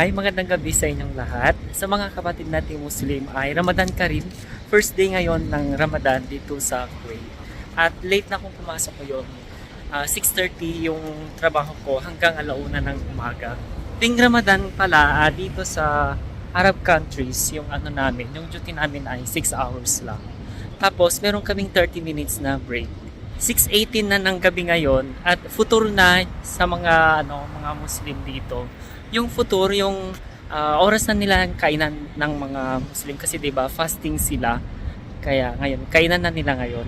Hi, magandang gabi sa inyong lahat. Sa mga kapatid nating Muslim ay Ramadan Kareem. First day ngayon ng Ramadan dito sa Kuwait. At late na akong pumasok ngayon. 6:30 yung trabaho ko hanggang 1:00 ng umaga. Ting Ramadan pala dito sa Arab countries, yung yung duty namin ay 6 hours lang. Tapos meron kaming 30 minutes na break. 6:18 na ng gabi ngayon at futur na sa mga Muslim dito. Yung futur, yung oras na nila kainan ng mga Muslim kasi 'di ba fasting sila. Kaya ngayon, kainan na nila ngayon.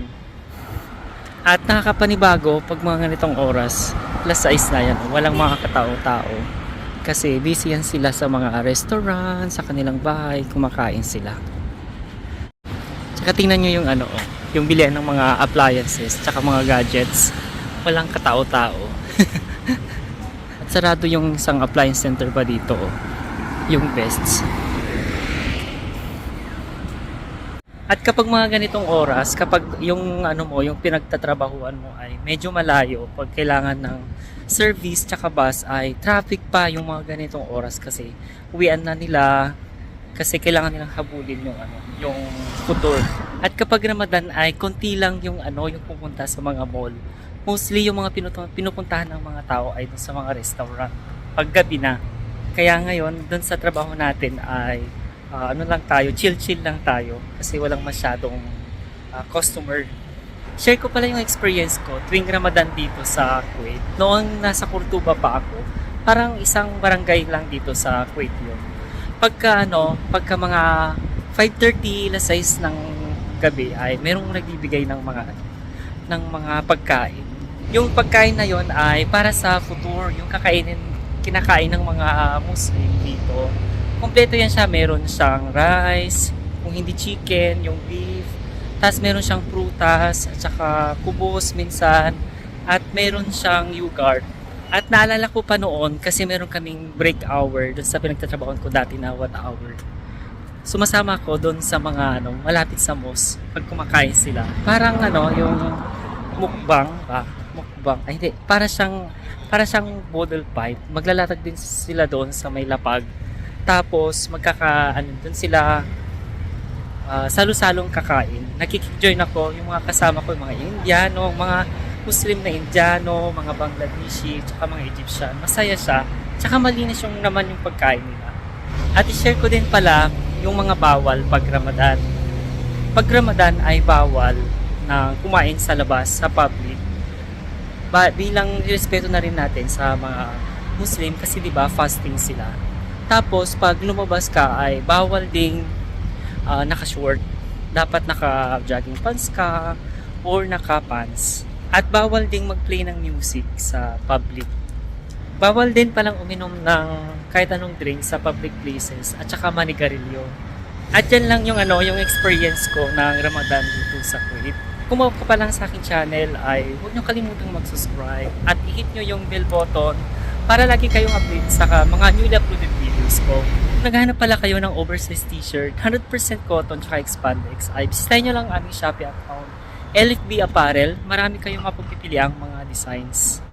At nakakapanibago pag mga ganitong oras, +6 na yan, walang mga katao-tao. Kasi busy yan sila sa mga restaurant, sa kanilang bahay, kumakain sila. Tsaka tingnan nyo yung yung bilihan ng mga appliances, tsaka mga gadgets. Walang katao-tao. At sarado yung isang appliance center pa dito, yung Bests. At kapag mga ganitong oras, kapag yung yung pinagtatrabahuan mo ay medyo malayo, pag kailangan ng service tsaka bus ay traffic pa yung mga ganitong oras kasi uwian na nila kasi kailangan nilang habulin yung futur. At kapag Ramadan ay konti lang yung yung pupunta sa mga mall. Mostly yung mga pinupuntahan ng mga tao ay dun sa mga restaurant paggabi na. Kaya ngayon dun sa trabaho natin ay lang tayo, chill lang tayo kasi walang masyadong customer. Share ko pala yung experience ko tuwing Ramadan dito sa Kuwait. Noong nasa Cordoba pa ako, parang isang barangay lang dito sa Kuwait yun. Pagka mga 5:30, 6 ng gabi ay merong nagbibigay ng mga pagkain. Yung pagkain na yon ay para sa futur, yung kinakain ng mga Muslim dito. Kompleto yan siya, meron siyang rice, kung hindi chicken, yung beef, tapos meron siyang prutas, at saka kubos minsan, at meron siyang yogurt. At naalala ko pa noon, kasi meron kaming break hour doon sa pinagtatrabahoan ko dati na 1 hour. Sumasama ko doon sa mga malapit sa mosque, pag kumakain sila. Parang yung mukbang, ay hindi, para siyang bottle pipe. Maglalatag din sila doon sa may lapag. Tapos doon sila salo-salong kakain. Nakikjoin ako, yung mga kasama ko, yung mga Indiano, mga Muslim na Indiano, mga Bangladeshi, tsaka mga Egyptian. Masaya siya, tsaka malinis yung naman yung pagkain nila. At i-share ko din pala yung mga bawal pag Ramadan. Pag Ramadan ay bawal na kumain sa labas, sa public. Bilang respeto na rin natin sa mga Muslim kasi 'di ba fasting sila. Tapos, pag lumabas ka ay bawal ding naka-short. Dapat naka-jogging pants ka or naka-pants. At bawal ding mag-play ng music sa public. Bawal din palang uminom ng kahit anong drink sa public places at saka manigarilyo. At yan lang yung experience ko ng Ramadan dito sa Kuwait. Kung bago ka pa lang sa aking channel ay huwag nyo kalimutang mag-subscribe at i-hit nyo yung bell button para lagi kayong update sa mga newly uploaded videos ko. Kung naghahanap pala kayo ng oversized t-shirt, 100% cotton at spandex, ay bisitahin nyo lang aming Shopee account, LFB Apparel. Marami kayong mapagpipiliang mga designs.